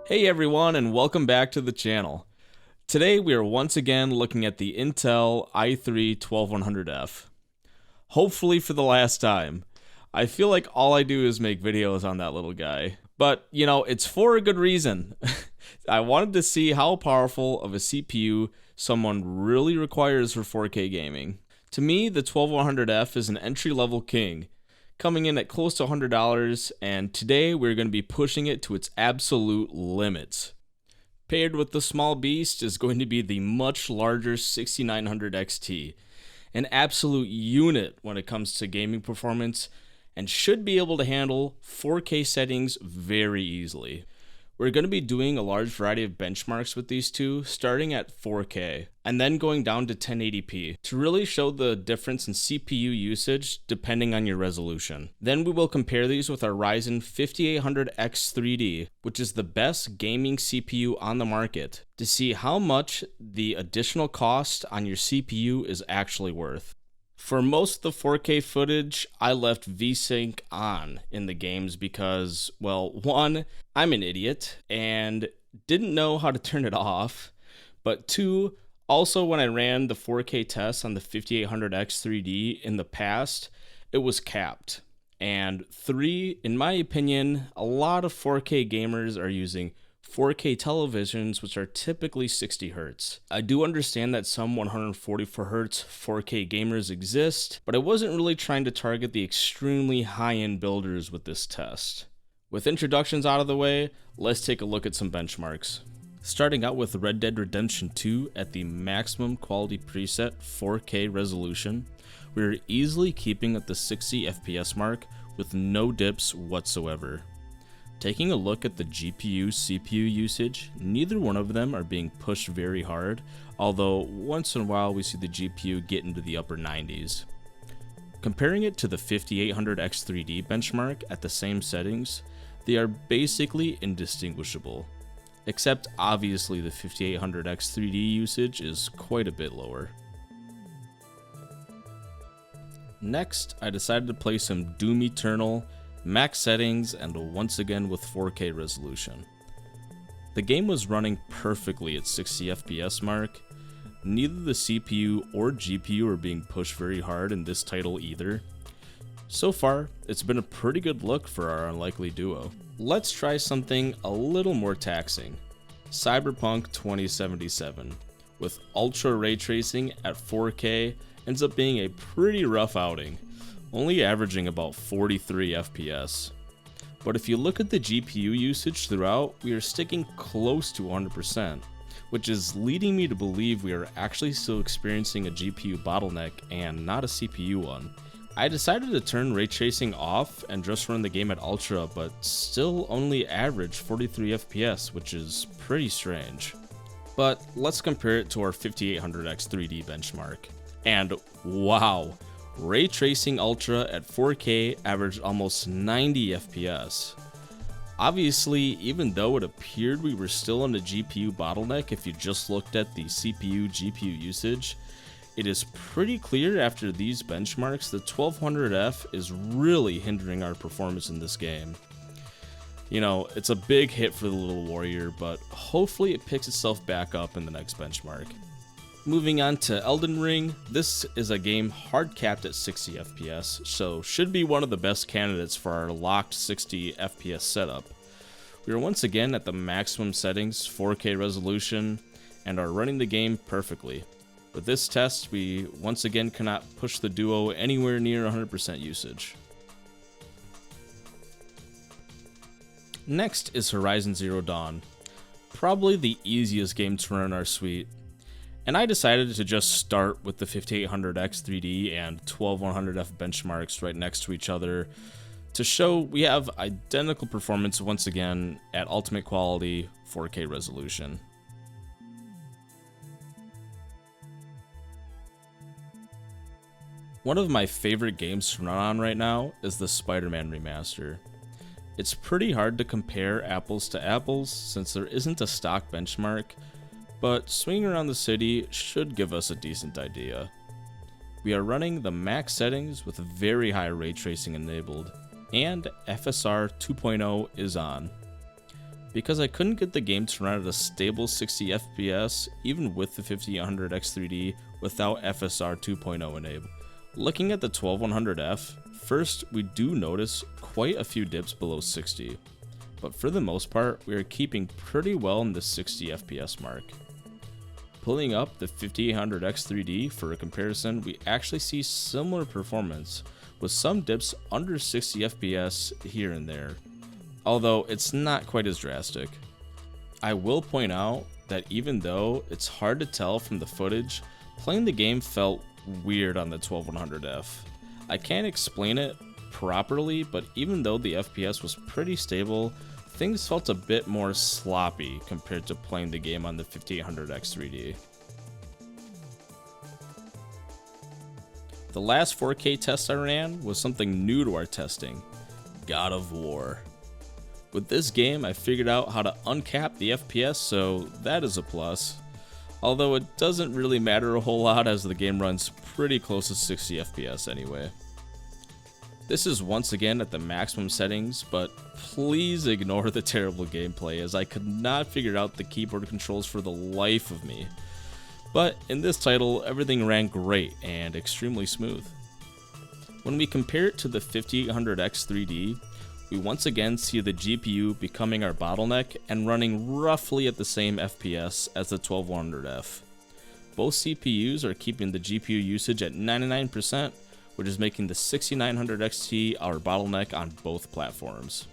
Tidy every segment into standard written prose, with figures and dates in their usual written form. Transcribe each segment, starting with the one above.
Hey everyone, and welcome back to the channel. Today we are once again looking at the Intel i3-12100F. Hopefully for the last time. I feel like all I do is make videos on that little guy. But, you know, it's for a good reason. I wanted to see how powerful of a CPU someone really requires for 4K gaming. To me, the 12100F is an entry-level king, coming in at close to $100, and today we're going to be pushing it to its absolute limits. Paired with the small beast is going to be the much larger 6900 XT, an absolute unit when it comes to gaming performance, and should be able to handle 4K settings very easily. We're going to be doing a large variety of benchmarks with these two, starting at 4K, and then going down to 1080p, to really show the difference in CPU usage depending on your resolution. Then we will compare these with our Ryzen 5800X3D, which is the best gaming CPU on the market, to see how much the additional cost on your CPU is actually worth. For most of the 4K footage, I left VSync on in the games because, well, one, I'm an idiot and didn't know how to turn it off, but two, also when I ran the 4K tests on the 5800X3D in the past, it was capped. And three, in my opinion, a lot of 4K gamers are using 4K televisions, which are typically 60 Hz. I do understand that some 144 Hz 4K gamers exist, but I wasn't really trying to target the extremely high-end builders with this test. With introductions out of the way, let's take a look at some benchmarks. Starting out with Red Dead Redemption 2 at the maximum quality preset 4K resolution, we are easily keeping at the 60 FPS mark with no dips whatsoever. Taking a look at the GPU-CPU usage, neither one of them are being pushed very hard, although once in a while we see the GPU get into the upper 90s. Comparing it to the 5800X3D benchmark at the same settings, they are basically indistinguishable, except obviously the 5800X3D usage is quite a bit lower. Next, I decided to play some Doom Eternal, max settings, and once again with 4K resolution. The game was running perfectly at 60 FPS mark. Neither the CPU or GPU are being pushed very hard in this title either. So far, it's been a pretty good look for our unlikely duo. Let's try something a little more taxing. Cyberpunk 2077, with ultra ray tracing at 4K, ends up being a pretty rough outing, only averaging about 43 FPS. But if you look at the GPU usage throughout, we are sticking close to 100%, which is leading me to believe we are actually still experiencing a GPU bottleneck and not a CPU one. I decided to turn ray tracing off and just run the game at ultra, but still only average 43 FPS, which is pretty strange. But let's compare it to our 5800X3D benchmark. And wow! Ray Tracing Ultra at 4K averaged almost 90 FPS. Obviously, even though it appeared we were still in a GPU bottleneck if you just looked at the CPU-GPU usage, it is pretty clear after these benchmarks the 1200F is really hindering our performance in this game. You know, it's a big hit for the little warrior, but hopefully it picks itself back up in the next benchmark. Moving on to Elden Ring, this is a game hard capped at 60 FPS, so should be one of the best candidates for our locked 60 FPS setup. We are once again at the maximum settings, 4K resolution, and are running the game perfectly. With this test, we once again cannot push the duo anywhere near 100% usage. Next is Horizon Zero Dawn, probably the easiest game to run in our suite. And I decided to just start with the 5800X3D and 12100F benchmarks right next to each other to show we have identical performance once again at ultimate quality 4K resolution. One of my favorite games to run on right now is the Spider-Man remaster. It's pretty hard to compare apples to apples since there isn't a stock benchmark, but swinging around the city should give us a decent idea. We are running the max settings with very high ray tracing enabled, and FSR 2.0 is on. Because I couldn't get the game to run at a stable 60 FPS even with the 5800X 3D without FSR 2.0 enabled. Looking at the 12100F, first we do notice quite a few dips below 60, but for the most part we are keeping pretty well in the 60 FPS mark. Pulling up the 5800X 3D for a comparison, we actually see similar performance with some dips under 60 FPS here and there, although it's not quite as drastic. I will point out that even though it's hard to tell from the footage, playing the game felt weird on the 12100F. I can't explain it properly, but even though the FPS was pretty stable, things felt a bit more sloppy compared to playing the game on the 5800X 3D. The last 4K test I ran was something new to our testing, God of War. With this game, I figured out how to uncap the FPS, so that is a plus. Although it doesn't really matter a whole lot as the game runs pretty close to 60 FPS anyway. This is once again at the maximum settings, but please ignore the terrible gameplay as I could not figure out the keyboard controls for the life of me. But in this title, everything ran great and extremely smooth. When we compare it to the 5800X 3D, we once again see the GPU becoming our bottleneck and running roughly at the same FPS as the 12100F. Both CPUs are keeping the GPU usage at 99%, which is making the 6900 XT our bottleneck on both platforms.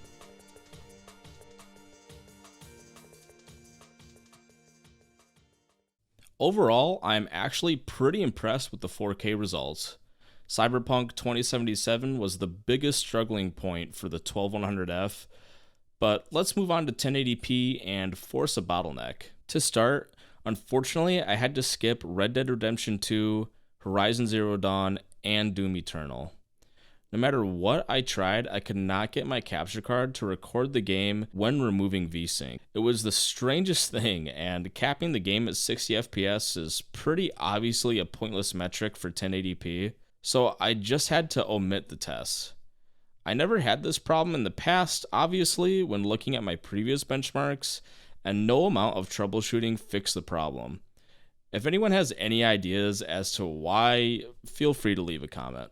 Overall, I'm actually pretty impressed with the 4K results. Cyberpunk 2077 was the biggest struggling point for the 12100F, but let's move on to 1080p and force a bottleneck. To start, unfortunately I had to skip Red Dead Redemption 2, Horizon Zero Dawn, and Doom Eternal. No matter what I tried, I could not get my capture card to record the game when removing VSync. It was the strangest thing, and capping the game at 60 FPS is pretty obviously a pointless metric for 1080p. So I just had to omit the tests. I never had this problem in the past, obviously, when looking at my previous benchmarks, and no amount of troubleshooting fixed the problem. If anyone has any ideas as to why, feel free to leave a comment.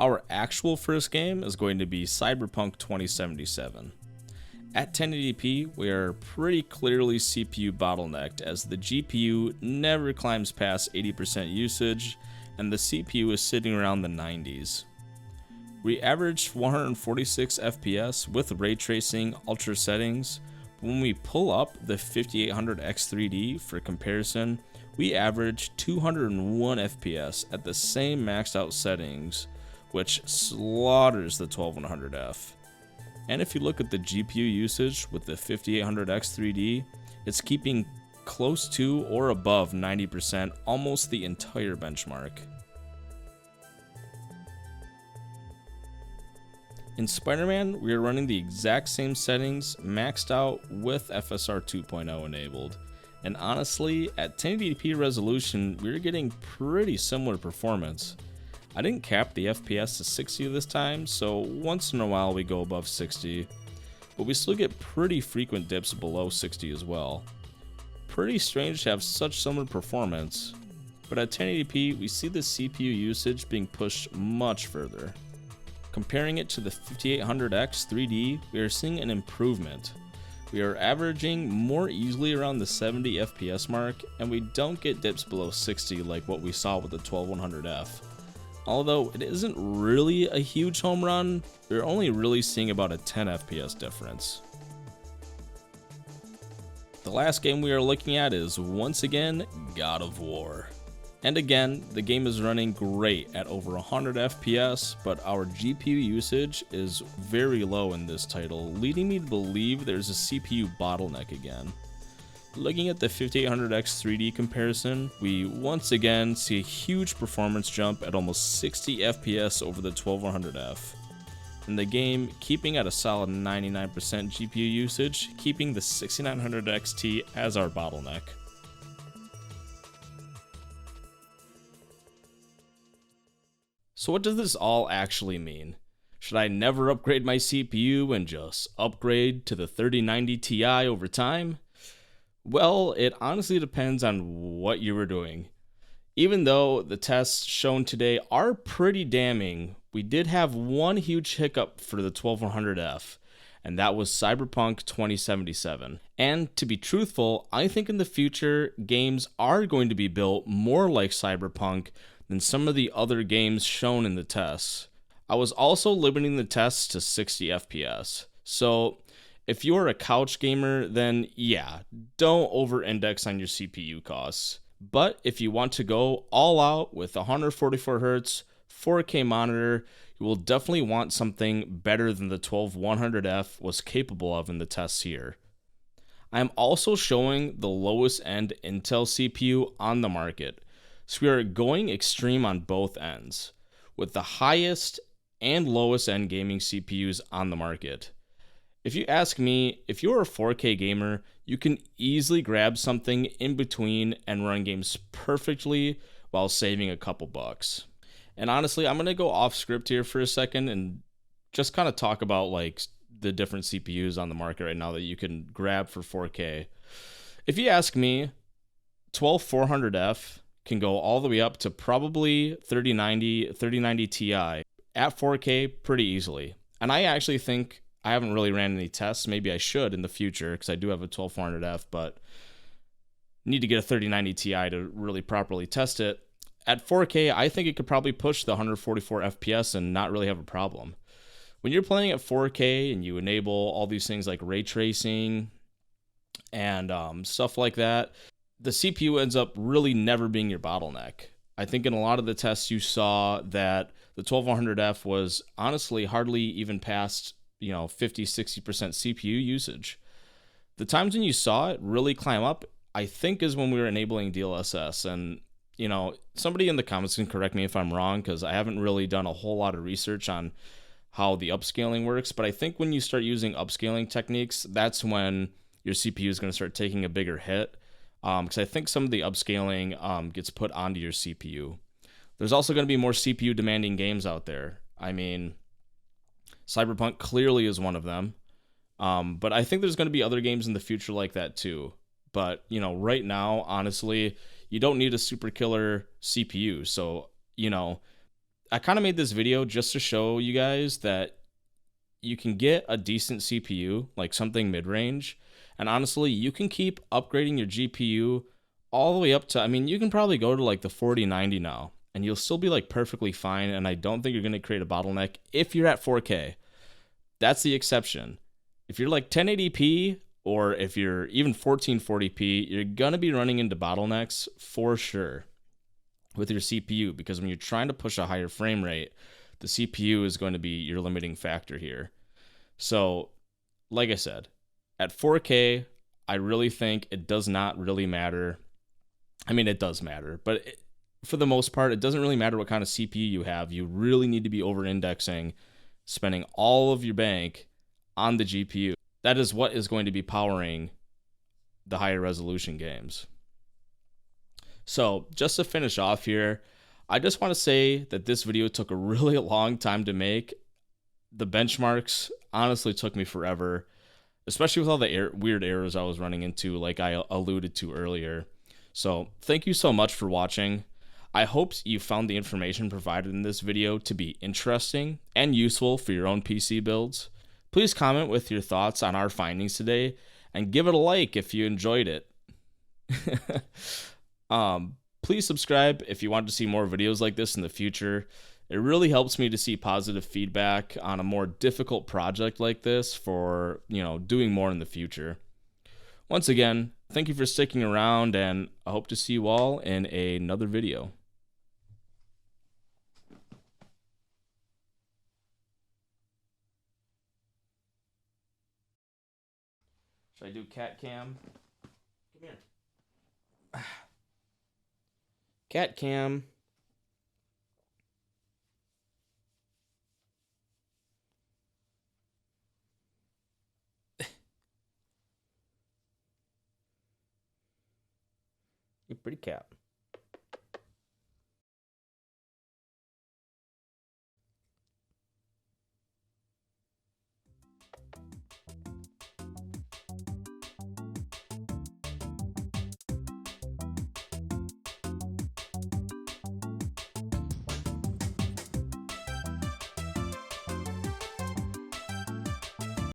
Our actual first game is going to be Cyberpunk 2077. At 1080p, we are pretty clearly CPU bottlenecked as the GPU never climbs past 80% usage, and the CPU is sitting around the 90s. We averaged 146 FPS with ray tracing ultra settings, but when we pull up the 5800X 3D for comparison, we averaged 201 FPS at the same maxed out settings, which slaughters the 12100F. And if you look at the GPU usage with the 5800X 3D, it's keeping close to or above 90% almost the entire benchmark. In Spider-Man, we are running the exact same settings maxed out with FSR 2.0 enabled, and honestly, at 1080p resolution, we are getting pretty similar performance. I didn't cap the FPS to 60 this time, so once in a while we go above 60, but we still get pretty frequent dips below 60 as well. Pretty strange to have such similar performance, but at 1080p we see the CPU usage being pushed much further. Comparing it to the 5800X 3D, we are seeing an improvement. We are averaging more easily around the 70 FPS mark, and we don't get dips below 60 like what we saw with the 12100F. Although it isn't really a huge home run, we're only really seeing about a 10 FPS difference. The last game we are looking at is once again God of War. And again, the game is running great at over 100 FPS, but our GPU usage is very low in this title, leading me to believe there's a CPU bottleneck again. Looking at the 5800X 3D comparison, we once again see a huge performance jump at almost 60 FPS over the 12100F. And the game keeping at a solid 99% GPU usage, keeping the 6900 XT as our bottleneck. So what does this all actually mean? Should I never upgrade my CPU and just upgrade to the 3090 Ti over time? Well, it honestly depends on what you were doing. Even though the tests shown today are pretty damning, we did have one huge hiccup for the 12100F, and that was Cyberpunk 2077. And to be truthful, I think in the future, games are going to be built more like Cyberpunk than some of the other games shown in the tests. I was also limiting the tests to 60 FPS. So if you're a couch gamer, then yeah, don't over-index on your CPU costs. But if you want to go all out with 144Hz, 4K monitor, you will definitely want something better than the 12100F was capable of in the tests here. I am also showing the lowest end Intel CPU on the market, so we are going extreme on both ends, with the highest and lowest end gaming CPUs on the market. If you ask me, if you're a 4K gamer, you can easily grab something in between and run games perfectly while saving a couple bucks. And honestly, I'm going to go off script here for a second and just kind of talk about like the different CPUs on the market right now that you can grab for 4K. If you ask me, 12400F can go all the way up to probably 3090 Ti at 4K pretty easily. And I actually think I haven't really ran any tests. Maybe I should in the future because I do have a 12400F, but need to get a 3090 Ti to really properly test it. At 4K, I think it could probably push the 144 FPS and not really have a problem. When you're playing at 4K and you enable all these things like ray tracing and stuff like that, the CPU ends up really never being your bottleneck. I think in a lot of the tests you saw that the 12400F was honestly hardly even past 50-60% CPU usage. The times when you saw it really climb up, I think, is when we were enabling DLSS. And somebody in the comments can correct me if I'm wrong, because I haven't really done a whole lot of research on how the upscaling works. But I think when you start using upscaling techniques, that's when your CPU is going to start taking a bigger hit, because I think some of the upscaling gets put onto your CPU. There's also going to be more CPU demanding games out there. I mean, Cyberpunk clearly is one of them. But I think there's going to be other games in the future like that too. But, right now, honestly, you don't need a super killer CPU. So, I kind of made this video just to show you guys that you can get a decent CPU, like something mid-range. And honestly, you can keep upgrading your GPU all the way up to, you can probably go to like the 4090 now, and you'll still be like perfectly fine. And I don't think you're going to create a bottleneck if you're at 4K. That's the exception. If you're like 1080p or if you're even 1440p, you're going to be running into bottlenecks for sure with your CPU, because when you're trying to push a higher frame rate, the CPU is going to be your limiting factor here. So, like I said, at 4K, I really think it does not really matter. It does matter, but for the most part, it doesn't really matter what kind of CPU you have. You really need to be over-indexing, spending all of your bank on the GPU. That is what is going to be powering the higher resolution games. So just to finish off here, I just want to say that this video took a really long time to make. The benchmarks honestly took me forever, especially with all the weird errors I was running into, like I alluded to earlier. So thank you so much for watching. I hope you found the information provided in this video to be interesting and useful for your own PC builds. Please comment with your thoughts on our findings today, and give it a like if you enjoyed it. Please subscribe if you want to see more videos like this in the future. It really helps me to see positive feedback on a more difficult project like this for, doing more in the future. Once again, thank you for sticking around, and I hope to see you all in another video. Should I do cat cam? Come here. Cat cam. You're pretty cat.